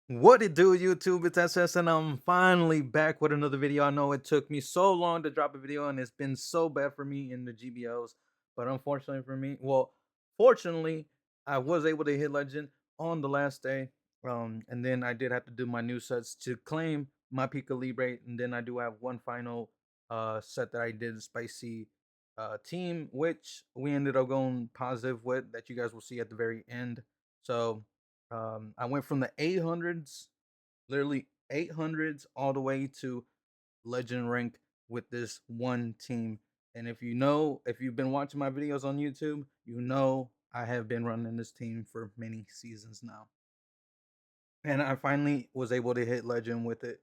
What it do, YouTube? It's SS, and I'm finally back with another video. I know it took me so long to drop a video, and it's been so bad for me in the GBOs. But unfortunately for me, fortunately, I was able to hit legend on the last day. And then I did have to do my new sets to claim my Pika Libre, and then I do have one final set that I did spicy team, which we ended up going positive with that you guys will see at the very end. So I went from the 800s, literally 800s, all the way to legend rank with this one team. And if you've been watching my videos on YouTube, you know I have been running this team for many seasons now. And I finally was able to hit legend with it.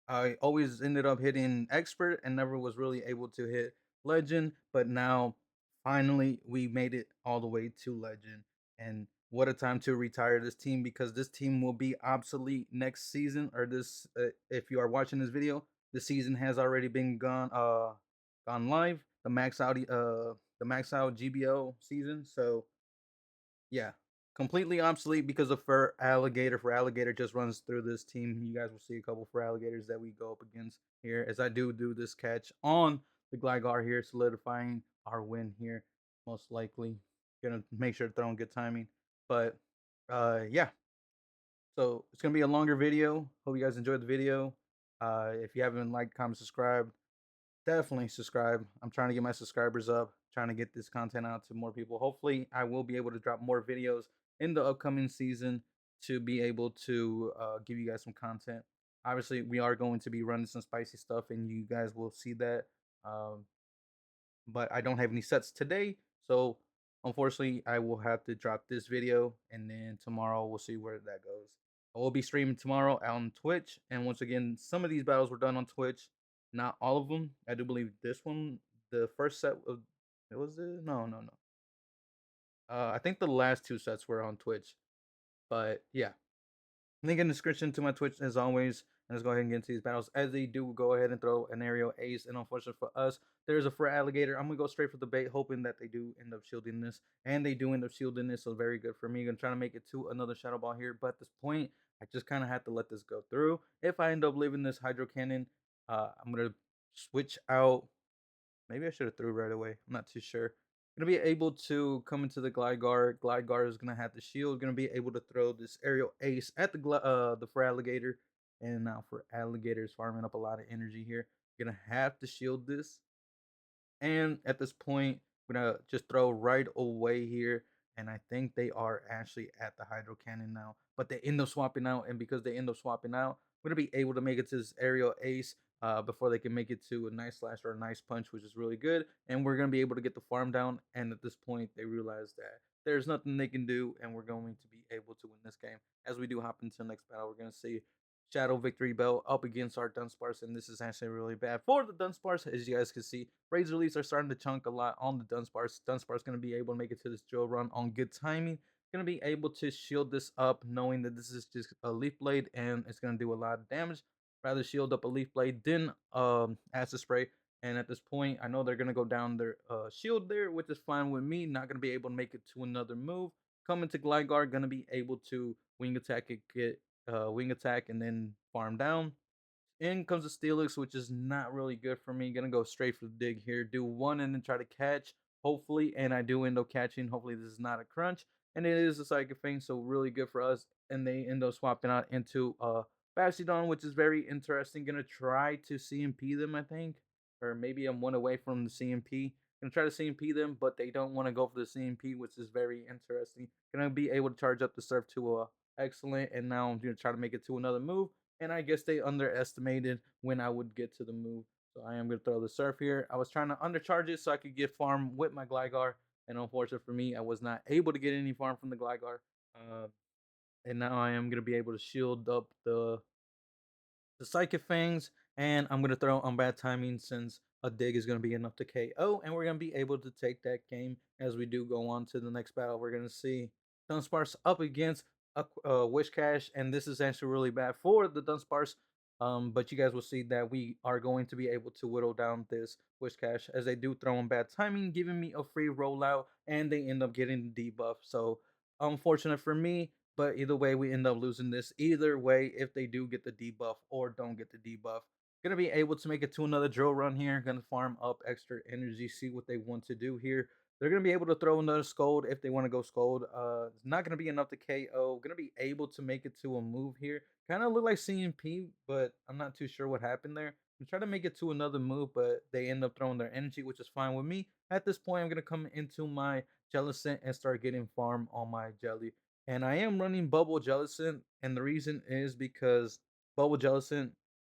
I always ended up hitting expert and never was really able to hit legend, but now finally we made it all the way to legend. And what a time to retire this team, because this team will be obsolete next season, or this if you are watching this video, the season has already been gone live, the max out GBO season. So yeah, completely obsolete because of Fur Alligator. For Alligator just runs through this team. You guys will see a couple for Alligators that we go up against here, as I do this catch on the Gligar here, solidifying our win here. Most likely, gonna make sure to throw in good timing. But yeah, so it's gonna be a longer video. Hope you guys enjoyed the video. If you haven't liked, comment, subscribe, definitely subscribe. I'm trying to get my subscribers up, trying to get this content out to more people. Hopefully, I will be able to drop more videos in the upcoming season to be able to give you guys some content. Obviously, we are going to be running some spicy stuff, and you guys will see that. Um, but I don't have any sets today, so unfortunately, I will have to drop this video, and then tomorrow we'll see where that goes. I will be streaming tomorrow on Twitch, and once again, some of these battles were done on Twitch, not all of them. I do believe this one, the first set of it was it? No. I think the last two sets were on Twitch, but yeah, link in the description to my Twitch as always. And let's go ahead and get into these battles. As they do, go ahead and throw an aerial ace. And unfortunately for us, there's a for alligator. I'm gonna go straight for the bait, hoping that they do end up shielding this. And they do end up shielding this, so very good for me. I'm trying to make it to another shadow ball here. But at this point, I just kind of have to let this go through. If I end up leaving this hydro cannon, I'm gonna switch out. Maybe I should have threw right away. I'm not too sure. Gonna be able to come into the Gligar. Gligar is gonna have the shield. Gonna be able to throw this aerial ace at the for alligator. And now for alligators farming up a lot of energy here. Gonna have to shield this. And at this point, I'm gonna just throw right away here. And I think they are actually at the hydro cannon now. But they end up swapping out, and because they end up swapping out, we're gonna be able to make it to this aerial ace before they can make it to a nice slash or a nice punch, which is really good. And we're gonna be able to get the farm down. And at this point, they realize that there's nothing they can do, and we're going to be able to win this game. As we do hop into the next battle, we're gonna see Shadow Victory Bell up against our Dunsparce, and this is actually really bad for the Dunsparce. As you guys can see, Razor Leafs are starting to chunk a lot on the Dunsparce. Dunsparce going to be able to make it to this drill run on good timing. Going to be able to shield this up, knowing that this is just a Leaf Blade, and it's going to do a lot of damage. Rather shield up a Leaf Blade than Acid Spray. And at this point, I know they're going to go down their shield there, which is fine with me. Not going to be able to make it to another move. Coming to Gligar, going to be able to wing attack it, get wing attack, and then farm down. In comes the Steelix, which is not really good for me. Gonna go straight for the dig here. Do one and then try to catch, hopefully. And I do end up catching. Hopefully, this is not a crunch. And it is a Psychic Fang, so really good for us. And they end up swapping out into Bastiodon, which is very interesting. Gonna try to CMP them, I think. Or maybe I'm one away from the CMP. Gonna try to CMP them, but they don't want to go for the CMP, which is very interesting. Gonna be able to charge up the surf to a excellent. And now I'm gonna try to make it to another move, and I guess they underestimated when I would get to the move. So I am going to throw the surf here. I was trying to undercharge it so I could get farm with my Gligar, and unfortunately for me, I was not able to get any farm from the Gligar. Uh, and now I am going to be able to shield up the Psychic Fangs, and I'm going to throw on bad timing since a dig is going to be enough to KO, and we're going to be able to take that game as we do go on to the next battle. We're going to see Dunsparce up against a Wishcash, and this is actually really bad for the Dunsparce. But you guys will see that we are going to be able to whittle down this Wishcash, as they do throw in bad timing, giving me a free rollout, and they end up getting the debuff. So unfortunate for me, But either way, we end up losing this. Either way, if they do get the debuff or don't get the debuff, gonna be able to make it to another drill run here. Gonna farm up extra energy, see what they want to do here. They're gonna be able to throw another scold if they want to go scold. It's not gonna be enough to KO. Gonna be able to make it to a move here. Kind of look like CMP, but I'm not too sure what happened there. I'm trying to make it to another move, but they end up throwing their energy, which is fine with me. At this point, I'm gonna come into my Jellicent and start getting farm on my jelly. And I am running Bubble Jellicent, and the reason is because Bubble Jellicent,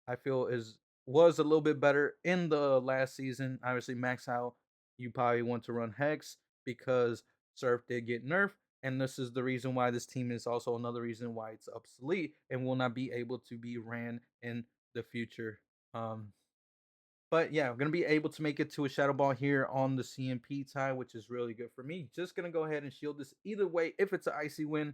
I feel, is was a little bit better in the last season. Obviously, Max out, you probably want to run Hex because Surf did get nerfed, and this is the reason why this team is also another reason why it's obsolete and will not be able to be ran in the future. Um, but yeah, I'm gonna be able to make it to a shadow ball here on the CMP tie, which is really good for me. Just gonna go ahead and shield this. Either way, if it's an icy win,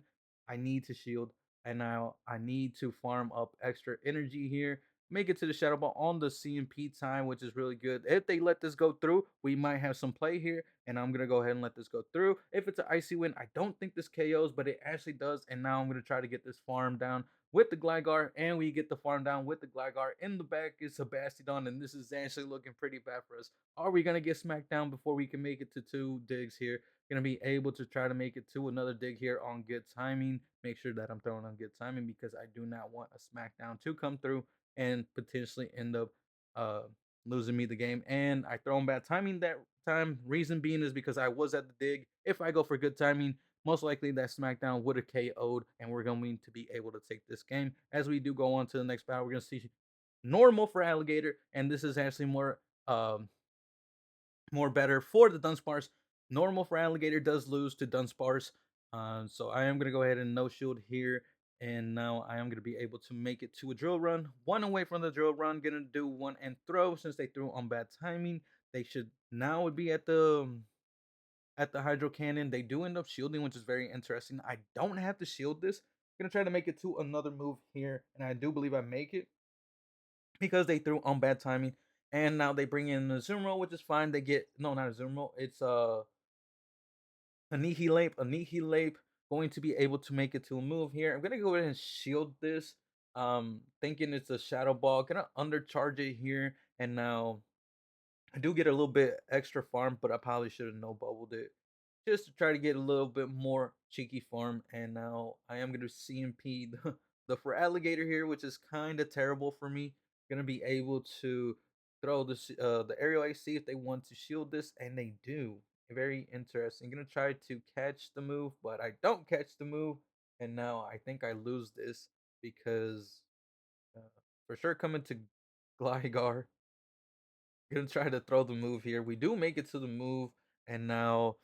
I need to shield. And now I need to farm up extra energy here. Make it to the shadow ball on the CMP time, which is really good. If they let this go through, we might have some play here. And I'm gonna go ahead and let this go through. If it's an icy win, I don't think this KOs, but it actually does. And now I'm gonna try to get this farm down with the Gligar, and we get the farm down with the Gligar. In the back is Sebastodon, and this is actually looking pretty bad for us. Are we going to get smacked down before we can make it to 2 digs here? Going to be able to try to make it to another dig here on good timing. Make sure that I'm throwing on good timing because I do not want a smackdown to come through and potentially end up uh, losing me the game. And I throw him bad timing that time. Reason being is because I was at the dig. If I go for good timing, most likely that SmackDown would have KO'd, and we're going to be able to take this game. As we do go on to the next battle, we're going to see normal for Alligator, and this is actually more better for the Dunsparce. Normal for Alligator does lose to Dunsparce, so I am going to go ahead and no shield here. And now I am going to be able to make it to a drill run. One away from the drill run. Going to do one and throw since they threw on bad timing. They should now would be at the hydro cannon. They do end up shielding, which is very interesting. I don't have to shield this. I'm gonna try to make it to another move here, and I do believe I make it because they threw on bad timing. And now they bring in the Azumarill, which is fine. They get no, not Azumarill. It's Annihilate going to be able to make it to a move here. I'm gonna go ahead and shield this. Thinking it's a shadow ball. Gonna undercharge it here, and now I do get a little bit extra farm, but I probably should have no bubbled it just to try to get a little bit more cheeky farm. And now I am going to CMP the for alligator here, which is kind of terrible for me. Going to be able to throw the aerial AC if they want to shield this, and they do. Very interesting. Going to try to catch the move, but I don't catch the move, and now I think I lose this because uh, for sure coming to Gligar gonna try to throw the move here. We do make it to the move, and now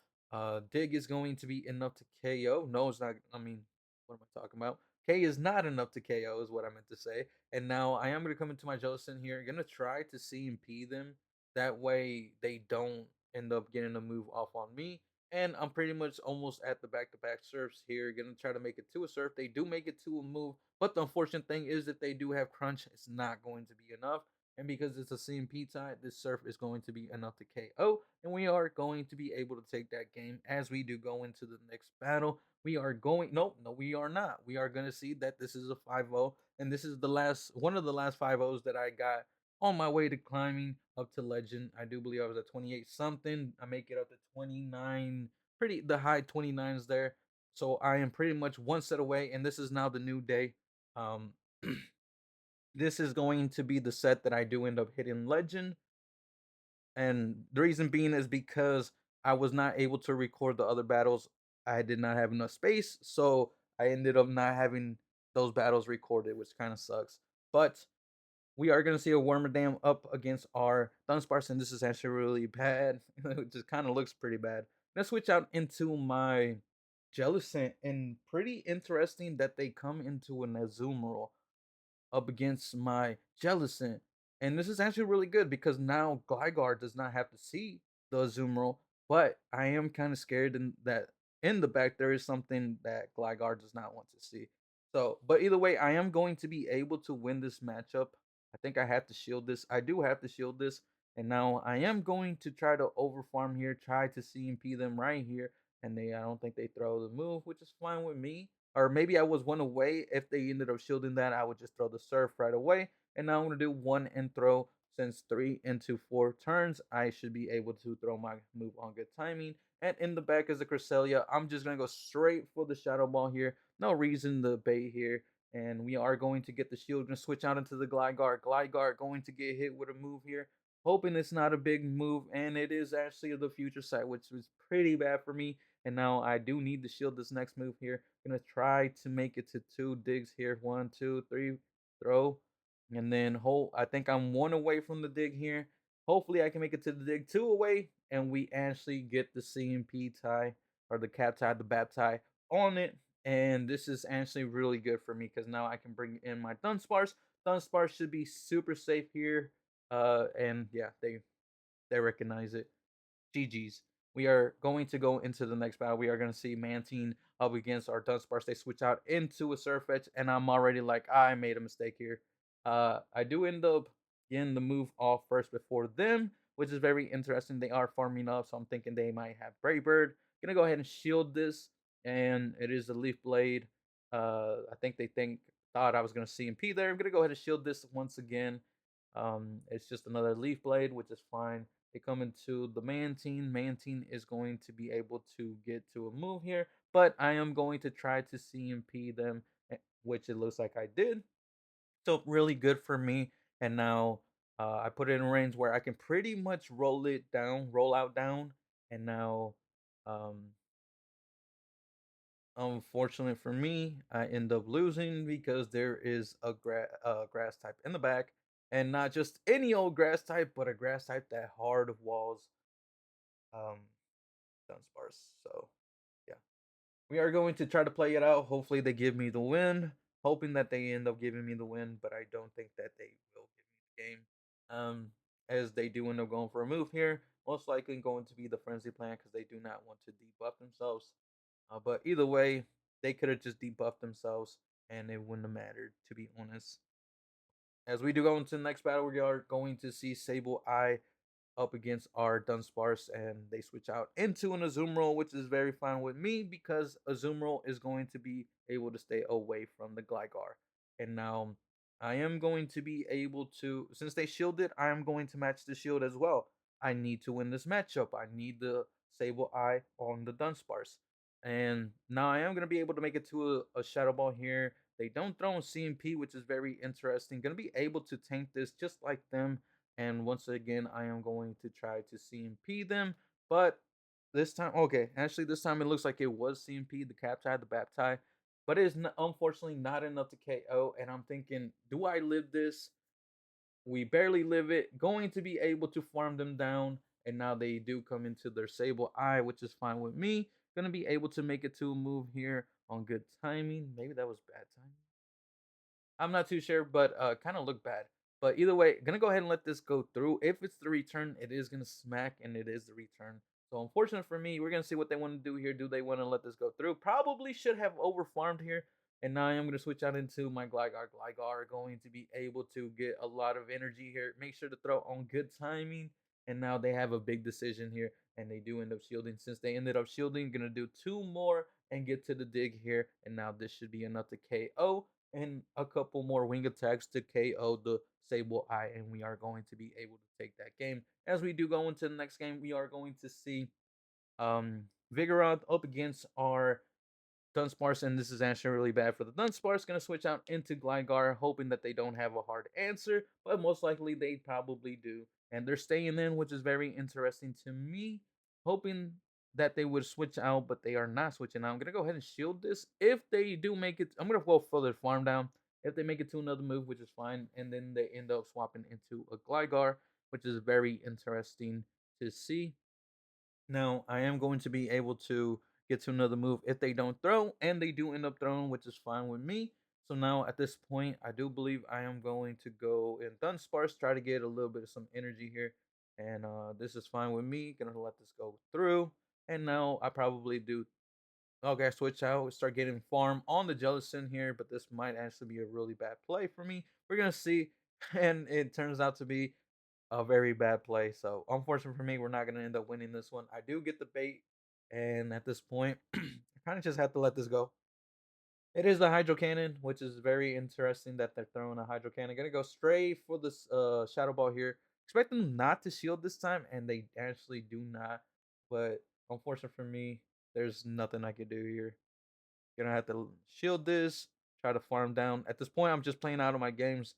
dig is going to be enough to KO. No, it's not. I mean, what am I talking about? K is not enough to KO, is what I meant to say. And now I am gonna come into my Jellicent here. Gonna try to CMP them. That way they don't end up getting a move off on me. And I'm pretty much almost at the back-to-back surfs here. Gonna try to make it to a surf. They do make it to a move, but the unfortunate thing is that they do have crunch. It's not going to be enough. And because it's a CMP tie, this surf is going to be enough to KO. And we are going to be able to take that game as we do go into the next battle. We are going, nope, no, we are not. We are going to see that this is a 5-0. And this is the last, one of the last 5-0s that I got on my way to climbing up to legend. I do believe I was at 28 something. I make it up to 29, pretty, the high 29s there. So I am pretty much one set away. And this is now the new day. Um, this is going to be the set that I do end up hitting legend. And the reason being is because I was not able to record the other battles. I did not have enough space. So I ended up not having those battles recorded, which kind of sucks. But we are going to see a Wormadam up against our Dunsparce, and this is actually really bad. It just kind of looks pretty bad. Let's switch out into my Jellicent, and pretty interesting that they come into an Azumarill up against my Jellicent. And this is actually really good because now Gligar does not have to see the Azumarill, but I am kind of scared that in the back there is something that Gligar does not want to see. So, but either way, I am going to be able to win this matchup. I think I have to shield this. I do have to shield this. And now I am going to try to overfarm here, try to CMP them right here. And I don't think they throw the move, which is fine with me. or maybe I was one away. If they ended up shielding that, I would just throw the surf right away. And now I'm gonna do one and throw. Since 3 into 4 turns, I should be able to throw my move on good timing. And in the back is a Cresselia. I'm just gonna go straight for the Shadow Ball here. No reason to bait here. And we are going to get the shield. Gonna switch out into the Gligar. Gligar going to get hit with a move here. Hoping it's not a big move, and it is actually the future sight, which was pretty bad for me. And now I do need to shield this next move here. Gonna try to make it to 2 digs here. 1, 2, 3, throw. And then hold. I think I'm one away from the dig here. Hopefully I can make it to the dig 2 away. And we actually get the CMP tie or the cat tie, the bat tie on it. And this is actually really good for me because now I can bring in my Dunsparce. Dunsparce should be super safe here. And yeah, they recognize it. GG's. We are going to go into the next battle. We are going to see Mantine up against our Dunsparce. They switch out into a Surf Edge, and I'm already like, I made a mistake here. I do end up getting the move off first before them, which is very interesting. They are farming up, so I'm thinking they might have Brave Bird. Gonna go ahead and shield this, and it is a Leaf Blade. I think they thought I was gonna CMP there. I'm gonna go ahead and shield this once again. It's just another Leaf Blade, which is fine. They come into the Mantine. Mantine is going to be able to get to a move here, but I am going to try to CMP them, which it looks like I did. So really good for me. And now I put it in range where I can pretty much roll it down, roll out down. And now, um, unfortunately for me, I end up losing because there is a grass type in the back. And not just any old grass type, but a grass type that hard walls um, Dunsparce. So yeah, we are going to try to play it out. Hopefully they give me the win. Hoping that they end up giving me the win, but I don't think that they will give me the game. Um, as they do end up going for a move here, most likely going to be the frenzy plan because they do not want to debuff themselves. But either way, they could have just debuffed themselves and it wouldn't have mattered, to be honest. As we do go into the next battle, we are going to see Sableye up against our Dunsparce, and they switch out into an Azumarill, which is very fine with me because Azumarill is going to be able to stay away from the Gligar. And now I am going to be able to, since they shielded, I am going to match the shield as well. I need to win this matchup. I need the Sableye on the Dunsparce. And now I am going to be able to make it to a Shadow Ball here. They don't throw in CMP, which is very interesting. Going to be able to tank this just like them, and once again, I am going to try to CMP them. But this time, okay, actually, this time it looks like it was CMP, the cap tie, the bat tie. But it is unfortunately not enough to KO. And I'm thinking, do I live this? We barely live it. Going to be able to farm them down. And now they do come into their Sableye, which is fine with me. Gonna be able to make it to a move here on good timing. Maybe that was bad timing. I'm not too sure, but kind of look bad. But either way, gonna go ahead and let this go through. If it's the return, it is gonna smack, and it is the return. So unfortunate for me, we're gonna see what they want to do here. Do they want to let this go through? Probably should have over farmed here. And now I am gonna switch out into my Gligar. Gligar going to be able to get a lot of energy here. Make sure to throw on good timing. And now they have a big decision here, and they do end up shielding. Since they ended up shielding, gonna do 2 more and get to the dig here. And now this should be enough to KO and a couple more wing attacks to KO the Sableye, and we are going to be able to take that game. As we do go into the next game, we are going to see Vigoroth up against our Dunsparce, and this is actually really bad for the Dunsparce. Going to switch out into Gligar, hoping that they don't have a hard answer, but most likely they probably do. And they're staying in, which is very interesting to me. Hoping that they would switch out, but they are not switching out. I'm going to go ahead and shield this. If they do make it, I'm going to go further farm down. If they make it to another move, which is fine, and then they end up swapping into a Gligar, which is very interesting to see. Now, I am going to be able to get to another move if they don't throw, and they do end up throwing, which is fine with me. So now at this point, I do believe I am going to go in Dunsparce, try to get a little bit of some energy here. And this is fine with me. Gonna let this go through. And now I probably do. Okay, switch out, start getting farm on the Jellicent here, but this might actually be a really bad play for me. We're gonna see, and it turns out to be a very bad play. So unfortunate for me, we're not gonna end up winning this one. I do get the bait, and at this point, I kind of just have to let this go. It is the Hydro Cannon, which is very interesting that they're throwing a Hydro Cannon. Gonna go straight for this Shadow Ball here. Expect them not to shield this time, and they actually do not. But unfortunate for me, there's nothing I can do here. Gonna have to shield this, try to farm down. At this point, I'm just playing out of my games,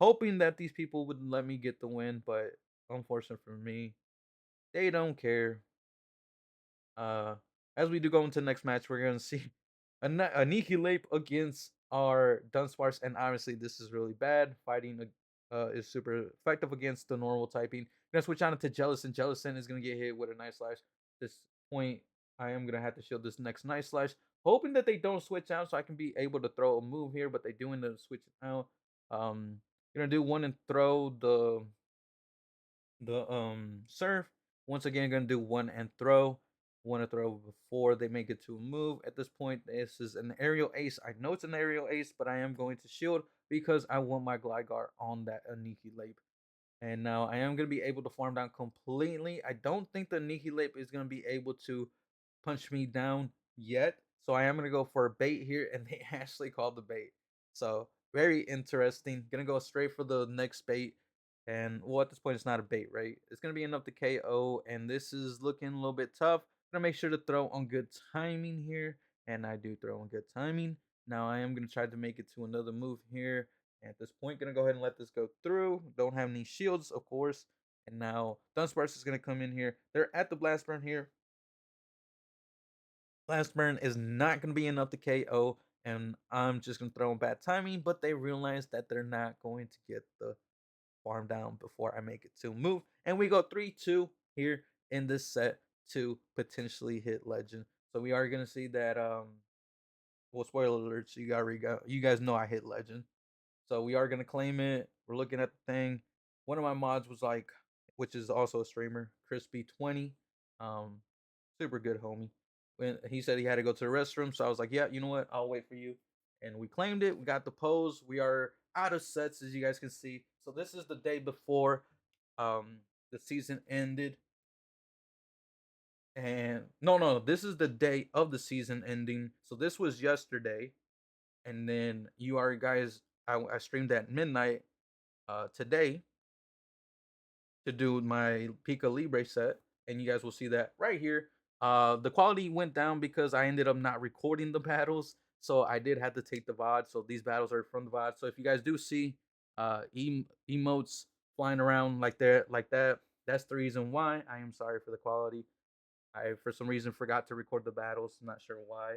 hoping that these people would let me get the win, but unfortunate for me, they don't care. Uh, as we do go into the next match, we're gonna see a Lape against our Dunsparce, and obviously this is really bad. Fighting is super effective against the normal typing. Gonna switch on to Jellicent. Jellicent is gonna get hit with a Night Slash. This point, I am gonna have to shield this next Night Slash, hoping that they don't switch out so I can be able to throw a move here, but they do end up switching out. Um, gonna do one and throw the surf. Once again, gonna do one and throw. One to throw before they make it to a move. At this point, this is an aerial ace. I know it's an aerial ace, but I am going to shield because I want my Gligar on that Annihilape. And now I am going to be able to farm down completely. I don't think the Annihilape is going to be able to punch me down yet. So I am going to go for a bait here, and they actually called the bait. So very interesting. Going to go straight for the next bait. And well, at this point, it's not a bait, right? It's going to be enough to KO. And this is looking a little bit tough. Gonna make sure to throw on good timing here. And I do throw on good timing. Now I am going to try to make it to another move here. At this point, gonna go ahead and let this go through. Don't have any shields, of course. And now Dunsparce is gonna come in here. They're at the Blast Burn here. Blast Burn is not gonna be enough to KO, and I'm just gonna throw in bad timing. But they realize that they're not going to get the farm down before I make it to move. And we go 3-2 here in this set to potentially hit Legend. So we are gonna see that. Well, spoiler alerts. You guys know I hit Legend. So we are gonna claim it. We're looking at the thing. One of my mods was like, which is also a streamer, Crispy20. Um, super good homie. When he said he had to go to the restroom, so I was like, yeah, you know what? I'll wait for you. And we claimed it. We got the pose. We are out of sets, as you guys can see. So this is the day before the season ended. And no, this is the day of the season ending. So this was yesterday. And then you are guys I streamed at midnight today to do my Pika Libre set, and you guys will see that right here. The quality went down because I ended up not recording the battles, so I did have to take the VOD. So these battles are from the VOD. So if you guys do see emotes flying around like that, that's the reason why. I am sorry for the quality. I for some reason forgot to record the battles. I'm not sure why.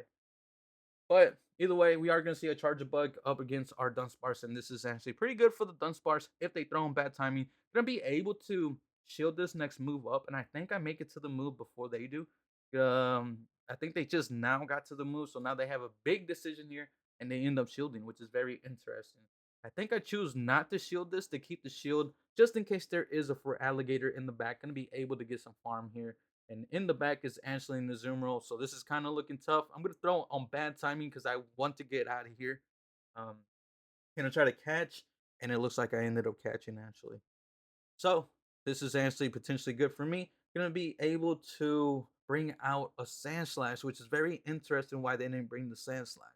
But either way, we are going to see a Charjabug up against our Dunsparce, and this is actually pretty good for the Dunsparce if they throw in bad timing. Going to be able to shield this next move up, and I think I make it to the move before they do. I think they just now got to the move, so now they have a big decision here, and they end up shielding, which is very interesting. I think I choose not to shield this to keep the shield just in case there is a Feraligatr in the back. Going to be able to get some farm here. And in the back is Anshelin Nazumro. So this is kind of looking tough. I'm going to throw on bad timing because I want to get out of here. Um, Gonna try to catch, and it looks like I ended up catching actually. So this is actually potentially good for me. Gonna be able to bring out a Sand Slash, which is very interesting why they didn't bring the Sand Slash.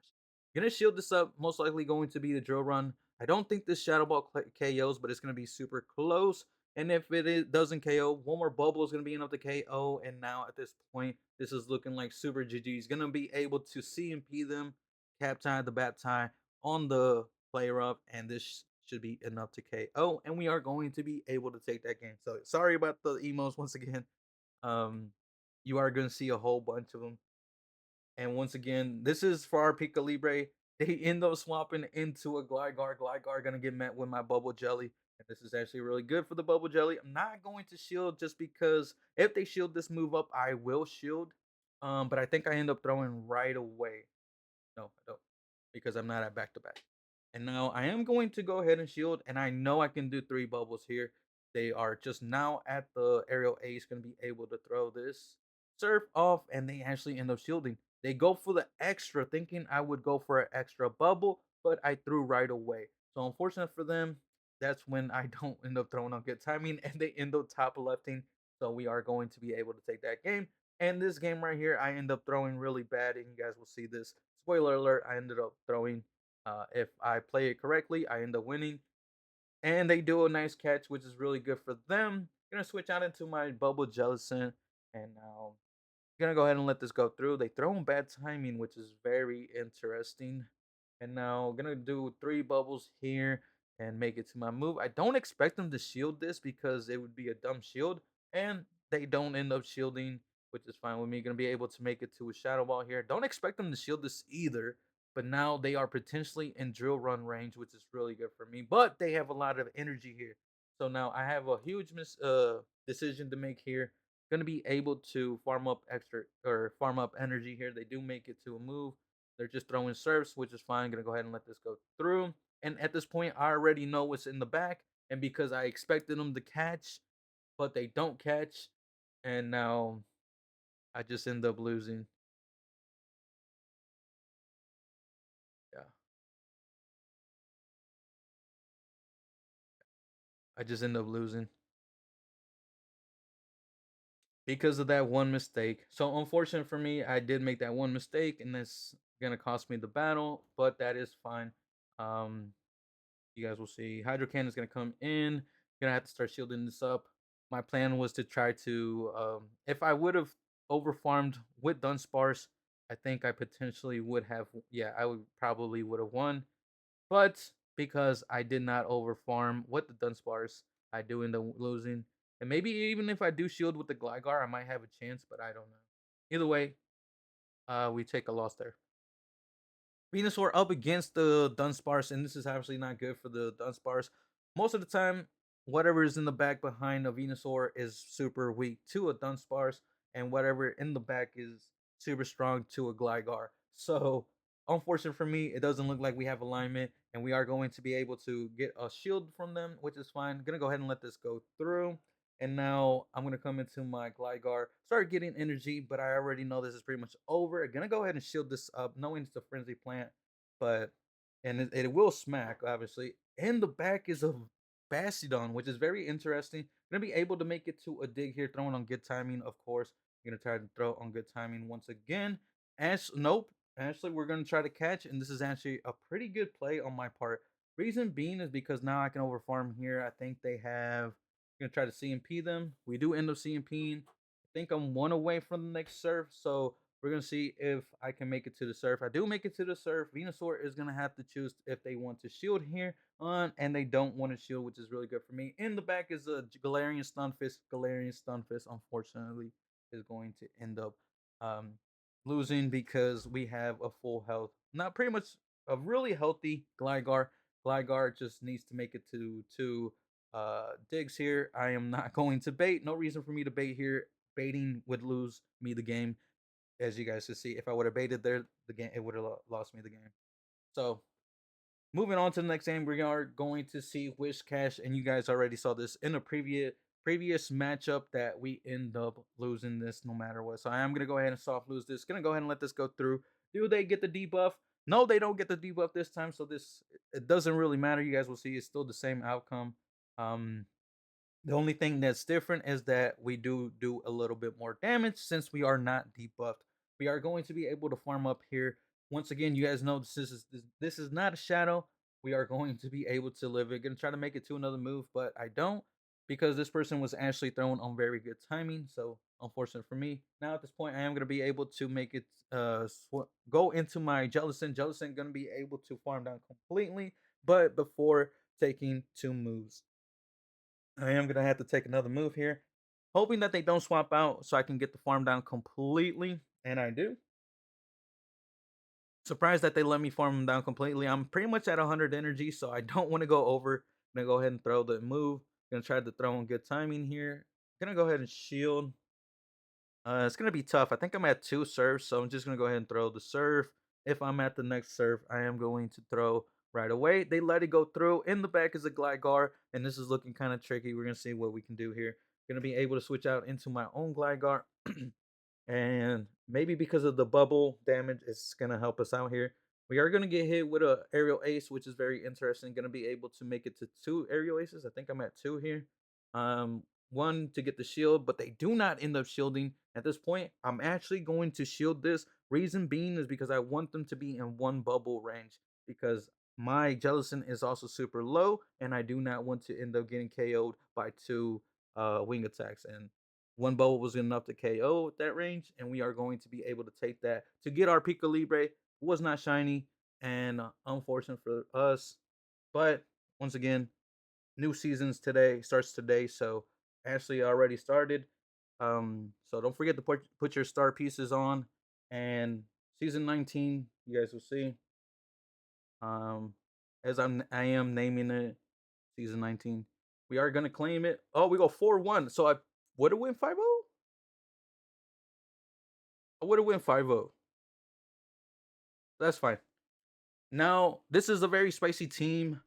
Gonna shield this up, most likely going to be the Drill Run. I don't think this Shadow Ball KOs, but it's gonna be super close. And if doesn't KO, one more bubble is gonna be enough to KO. And now at this point, this is looking like super GG. He's gonna be able to CMP them, cap tie the bat tie on the player up, and this should be enough to KO, and we are going to be able to take that game. So sorry about the emos once again. Um, you are going to see a whole bunch of them. And once again, this is for our Pika Libre. They end up swapping into a Gligar. Gligar gonna get met with my Bubble Jelly. And this is actually really good for the Bubble Jelly. I'm not going to shield just because if they shield this move up, I will shield. But I think I end up throwing right away. No, I don't. Because I'm not at back to back. And now I am going to go ahead and shield, and I know I can do 3 bubbles here. They are just now at the aerial ace, going to be able to throw this surf off, and they actually end up shielding. They go for the extra, thinking I would go for an extra bubble, but I threw right away. So unfortunate for them, that's when I don't end up throwing on good timing, and they end up top lefting. So we are going to be able to take that game. And this game right here, I end up throwing really bad, and you guys will see this. spoiler alert, I ended up throwing. If I play it correctly, I end up winning. And they do a nice catch, which is really good for them. Gonna switch out into my bubble Jellicent, and now gonna go ahead and let this go through. They throw in bad timing, which is very interesting. And now gonna do 3 bubbles here and make it to my move. I don't expect them to shield this because it would be a dumb shield, and they don't end up shielding, which is fine with me. Gonna be able to make it to a shadow ball here. Don't expect them to shield this either, but now they are potentially in drill run range, which is really good for me. But they have a lot of energy here, so now I have a huge decision to make here. Gonna be able to farm up extra or farm up energy here. They do make it to a move. They're just throwing surfs, which is fine. Gonna go ahead and let this go through. And at this point, I already know what's in the back. And because I expected them to catch, but they don't catch, and now I just end up losing. Yeah, I just end up losing because of that one mistake. So unfortunate for me, I did make that one mistake, and that's gonna cost me the battle. But that is fine. Um, You guys will see. Hydro Cannon is gonna come in. Gonna have to start shielding this up. My plan was to try to, if I would have overfarmed with Dunsparce, I think I potentially would have. Yeah, I would probably would have won. But because I did not overfarm with the Dunsparce, I do end up losing. And maybe even if I do shield with the Gligar, I might have a chance, but I don't know. Either way, we take a loss there. Venusaur up against the Dunsparce, and this is obviously not good for the Dunsparce. Most of the time, whatever is in the back behind a Venusaur is super weak to a Dunsparce, and whatever in the back is super strong to a Gligar. So, unfortunate for me, it doesn't look like we have alignment, and we are going to be able to get a shield from them, which is fine. Gonna go ahead and let this go through. And now I'm gonna come into my Gligar, start getting energy, but I already know this is pretty much over. I'm gonna go ahead and shield this up, knowing it's a frenzy plant, but and it will smack, obviously. In the back is a Bastiodon, which is very interesting. Gonna be able to make it to a dig here, throwing on good timing, of course. Gonna try to throw on good timing once again. Ash, nope. Actually, we're gonna try to catch, and this is actually a pretty good play on my part. Reason being is because now I can overfarm here. I think they have gonna try to CMP them. We do end up CMPing. I think I'm one away from the next surf, so we're gonna see if I can make it to the surf. I do make it to the surf. Venusaur is gonna have to choose if they want to shield here on, and they don't want to shield, which is really good for me. In the back is a Galarian Stunfisk. Galarian Stunfisk, unfortunately, is going to end up um, losing because we have a full health. Not pretty much a really healthy Gligar. Gligar just needs to make it to two digs here. I am not going to bait. No reason for me to bait here. Baiting would lose me the game, as you guys can see. If I would have baited there, the game it would have lost me the game. So moving on to the next game, we are going to see Whiscash, and you guys already saw this in a previous matchup that we end up losing this no matter what. So I am gonna go ahead and soft lose this. Gonna go ahead and let this go through. Do they get the debuff? No, they don't get the debuff this time. So this it doesn't really matter. You guys will see it's still the same outcome. Um, the only thing that's different is that we do a little bit more damage since we are not debuffed. We are going to be able to farm up here. Once again, you guys know this is not a shadow. We are going to be able to live it. Gonna try to make it to another move, but I don't because this person was actually thrown on very good timing. So unfortunate for me. Now at this point, I am gonna be able to make it go into my Jellicent. Jellicent gonna be able to farm down completely, but before taking 2 moves. I am gonna have to take another move here, hoping that they don't swap out so I can get the farm down completely, and I do. Surprised that they let me farm them down completely. I'm pretty much at 100 energy, so I don't want to go over. I'm gonna go ahead and throw the move. Gonna try to throw in good timing here. Gonna go ahead and shield. It's gonna be tough. I think I'm at 2 serves, so I'm just gonna go ahead and throw the serve. If I'm at the next serve, I am going to throw right away. They let it go through. In the back is a Gligar, and this is looking kind of tricky. We're gonna see what we can do here. Gonna be able to switch out into my own Gligar, and maybe because of the bubble damage, it's gonna help us out here. We are gonna get hit with a aerial ace, which is very interesting. Gonna be able to make it to 2 aerial aces. I think I'm at 2 here. one to get the shield, but they do not end up shielding. At this point, I'm actually going to shield this. Reason being is because I want them to be in one bubble range because my Jellison is also super low, and I do not want to end up getting KO'd by two wing attacks. And one bubble was enough to KO at that range, and we are going to be able to take that to get our Pika Libre. Was not shiny, and unfortunate for us. But once again, new seasons today starts today, so Ashley already started. So don't forget to put your star pieces on, and season 19, you guys will see. Um, as I am naming it, season 19. We are gonna claim it. Oh, we go 4-1. So I would have win 5-0. I would have win 5-0. That's fine. Now this is a very spicy team.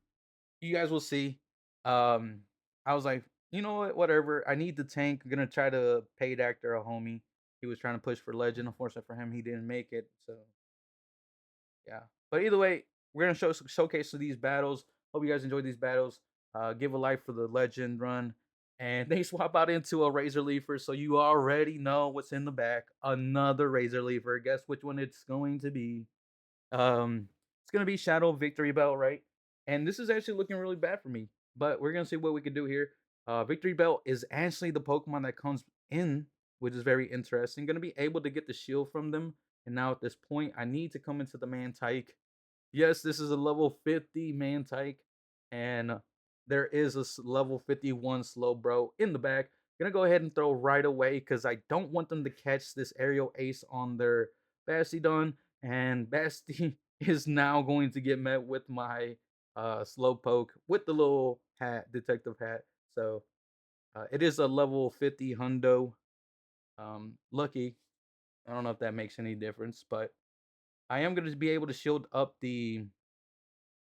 You guys will see. Um, I was like, you know what, whatever. I need the tank. I'm gonna try to paid actor a homie. He was trying to push for legend. Unfortunately for him, he didn't make it. So yeah. But either way, we're gonna showcase these battles. Hope you guys enjoy these battles. Give a like for the legend run. And they swap out into a Razor Leafer, so you already know what's in the back. Another Razor Leafer. Guess which one it's going to be? It's gonna be Shadow Victory Belt, right? And this is actually looking really bad for me. But we're gonna see what we can do here. Victory Belt is actually the Pokemon that comes in, which is very interesting. Gonna be able to get the shield from them. And now at this point, I need to come into the Mantike. Yes, this is a level 50 Mantike, and there is a level 51 Slowbro in the back. Gonna go ahead and throw right away because I don't want them to catch this aerial ace on their Bastidon, and Basti is now going to get met with my Slowpoke with the little hat, detective hat. So it is a level 50 Hundo. Lucky. I don't know if that makes any difference, but I am going to be able to shield up the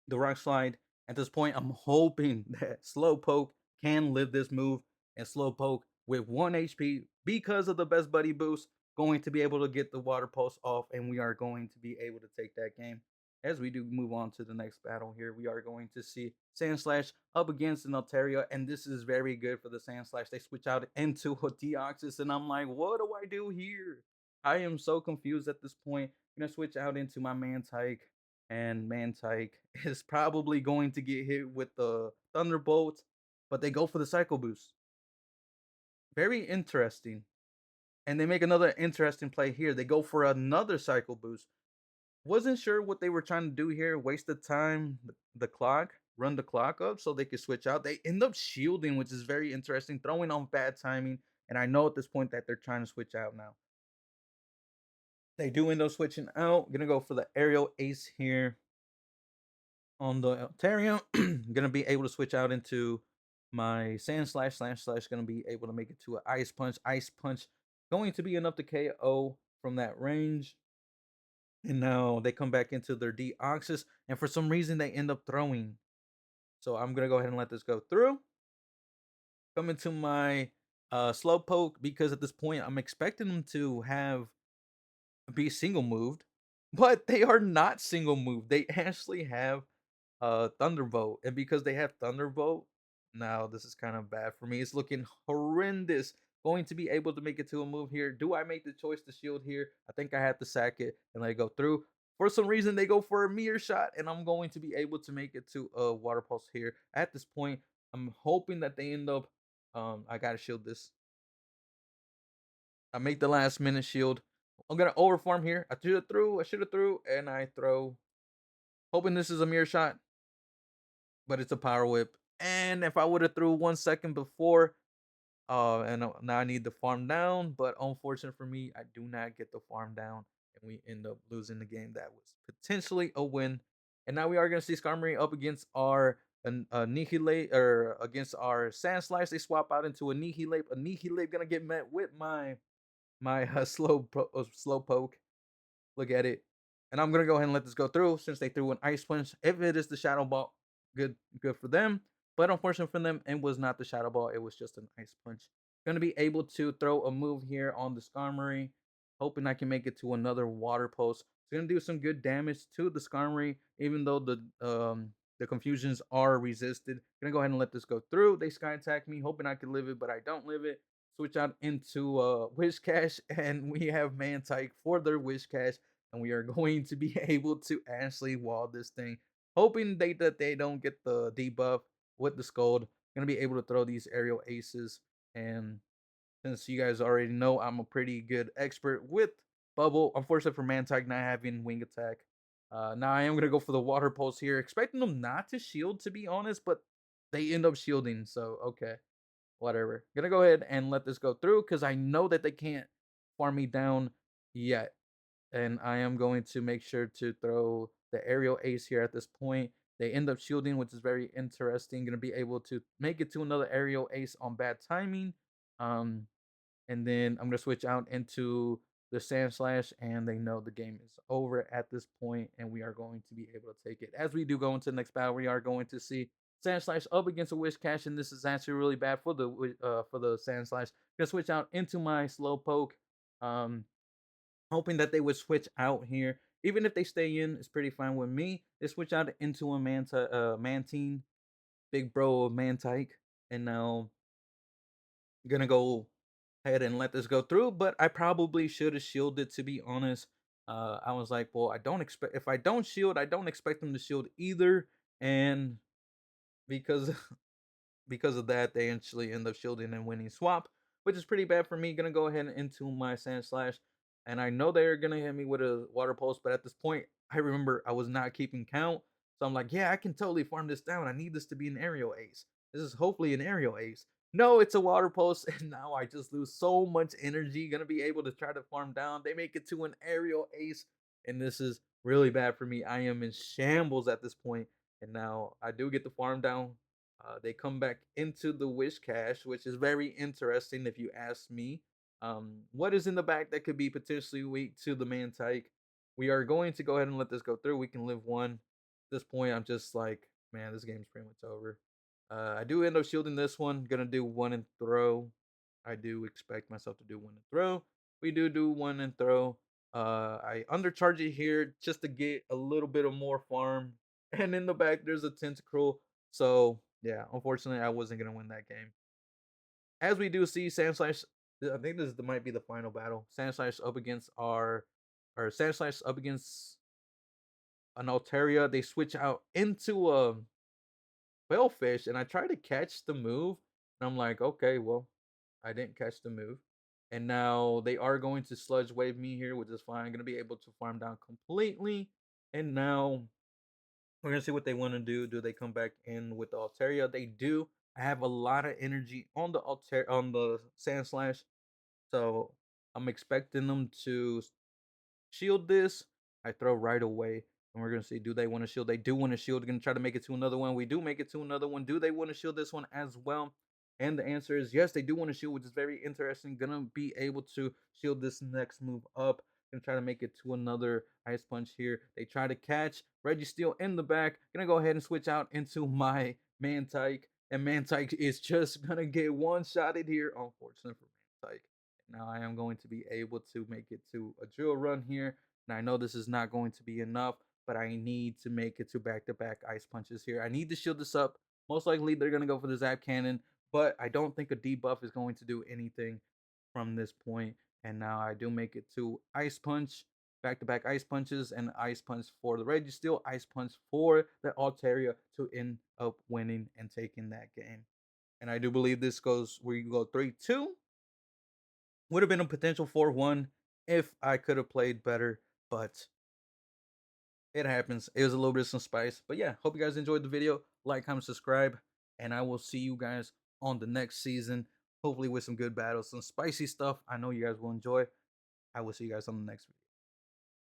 rock slide. At this point, I'm hoping that Slowpoke can live this move, and Slowpoke with 1 HP because of the best buddy boost going to be able to get the water pulse off, and we are going to be able to take that game. As we do move on to the next battle here, we are going to see Sandslash up against an Altaria, and this is very good for the Sandslash. They switch out into a Deoxys, and I'm like, what do I do here? I am so confused at this point. I'm gonna switch out into my Mantike, and Mantike is probably going to get hit with the Thunderbolt, but they go for the Cycle Boost. Very interesting. And they make another interesting play here. They go for another Cycle Boost. Wasn't sure what they were trying to do here. Waste the time, the clock, run the clock up so they could switch out. They end up shielding, which is very interesting, throwing on bad timing. And I know at this point that they're trying to switch out now. They do end up switching out. Gonna go for the aerial ace here on the Altarium. Gonna be able to switch out into my Sandslash. Sandslash gonna be able to make it to an Ice Punch. Ice Punch going to be enough to KO from that range. And now they come back into their Deoxys, and for some reason they end up throwing. So I'm gonna go ahead and let this go through. Come into my Slowpoke because at this point I'm expecting them to have be single moved, but they are not single moved. They actually have Thunderbolt, and because they have Thunderbolt, now this is kind of bad for me. It's looking horrendous. Going to be able to make it to a move here. Do I make the choice to shield here? I think I have to sack it and let it go through. For some reason, they go for a mirror shot, and I'm going to be able to make it to a water pulse here. At this point, I'm hoping that they end up. I gotta shield this. I make the last minute shield. I'm gonna overform here. I should have threw. I should have threw, and I throw. Hoping this is a mirror shot, but it's a power whip. And if I would have threw 1 second before, and now I need the farm down, but unfortunate for me, I do not get the farm down, and we end up losing the game. That was potentially a win. And now we are gonna see Skarmory up against our Annihilate, or against our Sandslash. They swap out into Annihilate. Annihilate gonna get met with my slow poke. Look at it. And I'm gonna go ahead and let this go through since they threw an ice punch. If it is the shadow ball, good for them. But unfortunately for them, it was not the shadow ball. It was just an ice punch. Gonna be able to throw a move here on the Skarmory, hoping I can make it to another water pulse. It's gonna do some good damage to the Skarmory, even though the The confusions are resisted. Gonna go ahead and let this go through. They sky attack me, hoping I could live it, but I don't live it. Switch out into Wish Cash, and we have Mantike for their Wish Cash, and we are going to be able to Ashley wall this thing, hoping that they don't get the debuff with the Scold. Gonna be able to throw these aerial aces, and since you guys already know, I'm a pretty good expert with bubble. Unfortunately for Mantike not having wing attack. Now I am gonna go for the water pulse here, expecting them not to shield, to be honest, but they end up shielding. So okay, whatever. Gonna go ahead and let this go through because I know that they can't farm me down yet, and I am going to make sure to throw the aerial ace here at this point. They end up shielding, which is very interesting. Gonna be able to make it to another aerial ace on bad timing. Um, and then I'm gonna switch out into the Sand Slash, and they know the game is over at this point, and we are going to be able to take it. As we do go into the next battle, we are going to see Sand Slash up against a Wish Cash, and this is actually really bad for the Sand Slash. Gonna switch out into my Slowpoke, um, hoping that they would switch out here. Even if they stay in, it's pretty fine with me. They switch out into a Mantine, big bro of Mantike, and now gonna go ahead and let this go through, but I probably should have shielded, to be honest. I was like, well, I don't expect if I don't shield, I don't expect them to shield either. And because because of that, they actually end up shielding and winning swap, which is pretty bad for me. Gonna go ahead and into my Sand Slash, and I know they're gonna hit me with a Water Pulse, but at this point, I remember I was not keeping count, so I'm like, yeah, I can totally farm this down. I need this to be an aerial ace. This is hopefully an aerial ace. No, it's a Water Pulse, and now I just lose so much energy. Gonna be able to try to farm down. They make it to an aerial ace, and this is really bad for me. I am in shambles at this point, and now I do get the farm down. They come back into the Wish Cache, which is very interesting if you ask me. What is in the back that could be potentially weak to the Mantike? We are going to go ahead and let this go through. We can live one. At this point, I'm just like, man, this game's pretty much over. I do end up shielding this one. Gonna do one and throw. I do expect myself to do one and throw. We do one and throw. I undercharge it here just to get a little bit of more farm. And in the back, there's a tentacle. So yeah, unfortunately, I wasn't gonna win that game. As we do see, Sandslash, I think might be the final battle. Sandslash up against or Sandslash up against an Altaria. They switch out into a Whalefish, and I try to catch the move, and I'm like, okay, well, I didn't catch the move. And now they are going to sludge wave me here, which is fine. I'm gonna be able to farm down completely. And now we're gonna see what they want to do. Do they come back in with the Altaria? They do. I have a lot of energy on the Sand Slash, so I'm expecting them to shield this. I throw right away. And we're gonna see, do they want to shield? They do want to shield. They're gonna try to make it to another one. We do make it to another one. Do they want to shield this one as well? And the answer is yes, they do want to shield, which is very interesting. Gonna be able to shield this next move up. Gonna try to make it to another Ice Punch here. They try to catch Registeel in the back. Gonna go ahead and switch out into my Mantike. And Mantike is just gonna get one-shotted here. Unfortunate for Mantike. Now I am going to be able to make it to a drill run here. And I know this is not going to be enough, but I need to make it to back-to-back Ice Punches here. I need to shield this up. Most likely they're going to go for the Zap Cannon, but I don't think a debuff is going to do anything from this point. And now I do make it to Ice Punch, back-to-back Ice Punches, and Ice Punch for the Registeel, Ice Punch for the Altaria to end up winning and taking that game. And I do believe this goes where you go 3-2. Would have been a potential 4-1 if I could have played better, but it happens. It was a little bit of some spice. But yeah, hope you guys enjoyed the video. Like, comment, subscribe, and I will see you guys on the next season. Hopefully with some good battles, some spicy stuff I know you guys will enjoy. I will see you guys on the next video.